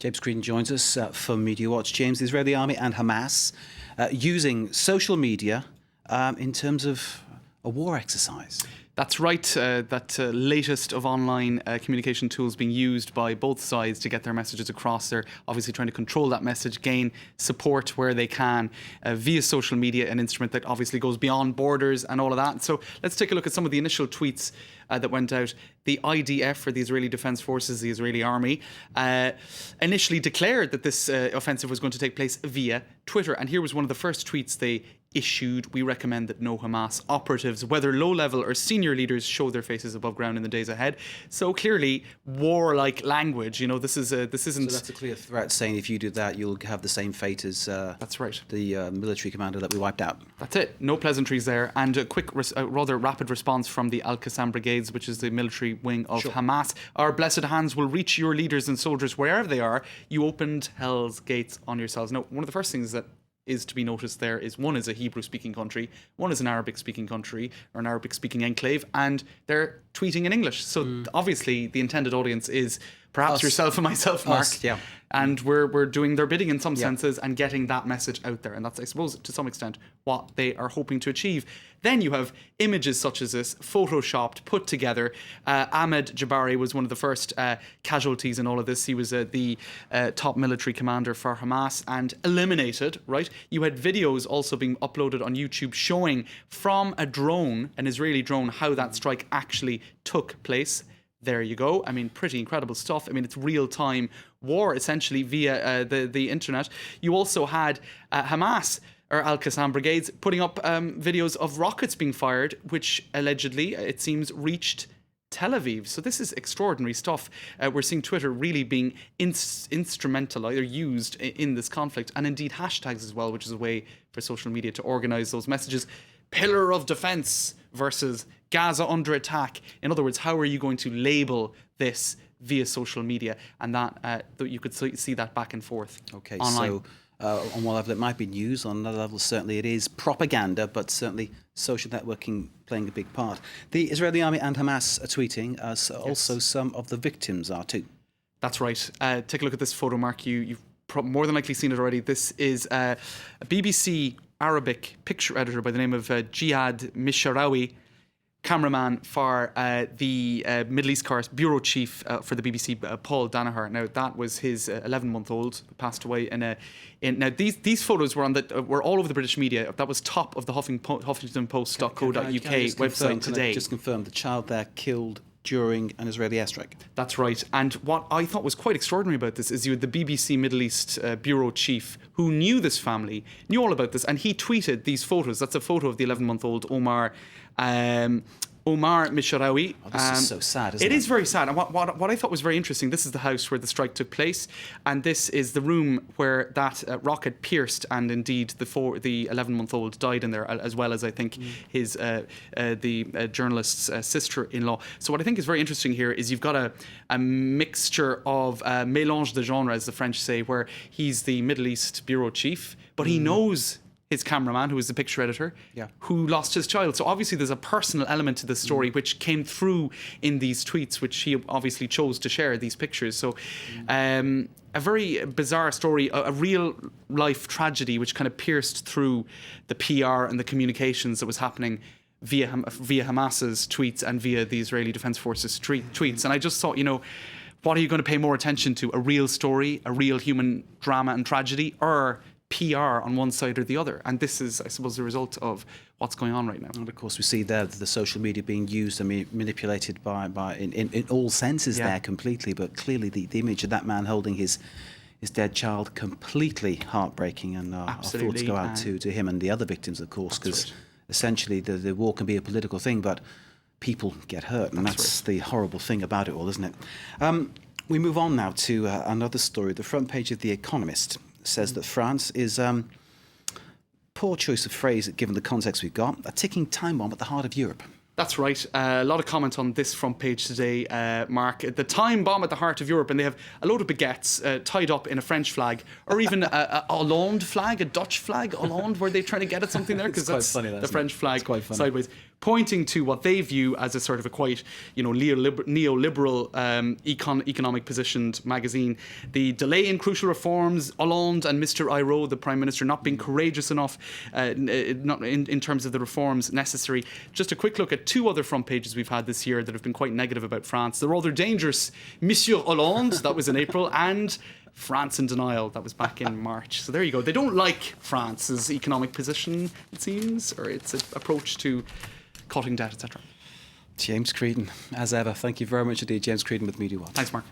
James Creedon joins us from Media Watch. James, the Israeli army and Hamas using social media in terms of a war exercise. That's right. That latest of online communication tools being used by both sides to get their messages across. They're obviously trying to control that message, gain support where they can via social media, an instrument that obviously goes beyond borders and all of that. So let's take a look at some of the initial tweets that went out. The IDF, or the Israeli Defense Forces, the Israeli Army, initially declared that this offensive was going to take place via Twitter. And here was one of the first tweets they issued. We recommend that no Hamas operatives, whether low-level or senior leaders, show their faces above ground in the days ahead. So clearly, warlike language. You know, this isn't. So that's a clear threat, saying if you do that, you'll have the same fate as. That's right. The military commander that we wiped out. That's it. No pleasantries there, and a quick, rather rapid response from the Al Qassam Brigades, which is the military wing of Hamas. Our blessed hands will reach your leaders and soldiers wherever they are. You opened hell's gates on yourselves. Now, one of the first things that is to be noticed there is one is a Hebrew-speaking country, one is an Arabic-speaking country, or an Arabic-speaking enclave, and they're tweeting in English. So obviously the intended audience is perhaps yourself and myself, Mark. Yeah. And we're doing their bidding in some senses and getting that message out there. And that's, I suppose, to some extent, what they are hoping to achieve. Then you have images such as this, photoshopped, put together. Ahmed Jabari was one of the first casualties in all of this. He was the top military commander for Hamas and eliminated, right? You had videos also being uploaded on YouTube showing from a drone, an Israeli drone, how that strike actually took place. There you go. I mean, pretty incredible stuff. I mean, it's real-time war, essentially, via the internet. You also had Hamas, or Al Qassam Brigades, putting up videos of rockets being fired, which allegedly, it seems, reached Tel Aviv. So this is extraordinary stuff. We're seeing Twitter really being instrumental, or used in this conflict, and indeed hashtags as well, which is a way for social media to organise those messages. Pillar of defence versus Gaza under attack. In other words, how are you going to label this via social media? And that you could see that back and forth. Okay, online. so on one level it might be news, on another level certainly it is propaganda, but certainly social networking playing a big part. The Israeli army and Hamas are tweeting, also some of the victims are too. That's right. Take a look at this photo, Mark. You've more than likely seen it already. This is a BBC Arabic picture editor by the name of Jihad Mishrawi, cameraman for the Middle East bureau chief for the BBC, Paul Danaher. Now that was his 11-month-old who passed away now these photos were all over the British media. That was top of the HuffingtonPost.co.uk website today. Just confirm the child there killed during an Israeli airstrike. That's right. And what I thought was quite extraordinary about this is you had the BBC Middle East bureau chief who knew this family, knew all about this, and he tweeted these photos. That's a photo of the 11-month-old Omar Mishrawi. Oh, this is so sad, isn't it? It is very sad. And what I thought was very interesting, this is the house where the strike took place, and this is the room where that rocket pierced, and indeed the 11-month-old died in there, as well as, I think, his the journalist's sister-in-law. So what I think is very interesting here is you've got a mixture of mélange de genre, as the French say, where he's the Middle East bureau chief, but he knows his cameraman, who was the picture editor, who lost his child. So obviously there's a personal element to the story which came through in these tweets, which he obviously chose to share these pictures. So a very bizarre story, a real life tragedy which kind of pierced through the PR and the communications that was happening via Hamas's tweets and via the Israeli Defense Forces tweets. And I just thought, what are you going to pay more attention to? A real story, a real human drama and tragedy, or PR on one side or the other? And this is, I suppose, the result of what's going on right now. And of course, we see there the social media being used and manipulated in all senses there completely. But clearly, the image of that man holding his dead child, completely heartbreaking. And our thoughts go out to him and the other victims, of course, because essentially the war can be a political thing, but people get hurt, and that's the horrible thing about it all, isn't it? We move on now to another story. The front page of The Economist says that France is, poor choice of phrase given the context we've got, a ticking time bomb at the heart of Europe. That's right. A lot of comment on this front page today, Mark. The time bomb at the heart of Europe, and they have a load of baguettes tied up in a French flag, or even a Hollande flag, a Dutch flag. Hollande, were they trying to get at something there? Because that's funny, the French flag quite funny. sideways. pointing to what they view as a sort of a quite, neoliberal economic positioned magazine. The delay in crucial reforms, Hollande and Mr. Ayrault, the Prime Minister, not being courageous enough not in terms of the reforms necessary. Just a quick look at two other front pages we've had this year that have been quite negative about France. The rather dangerous Monsieur Hollande, that was in April, and France in denial, that was back in March. So there you go. They don't like France's economic position, it seems, or its approach to cutting debt, etc. James Creedon, as ever, thank you very much indeed. James Creedon with Media Watch. Thanks, Mark.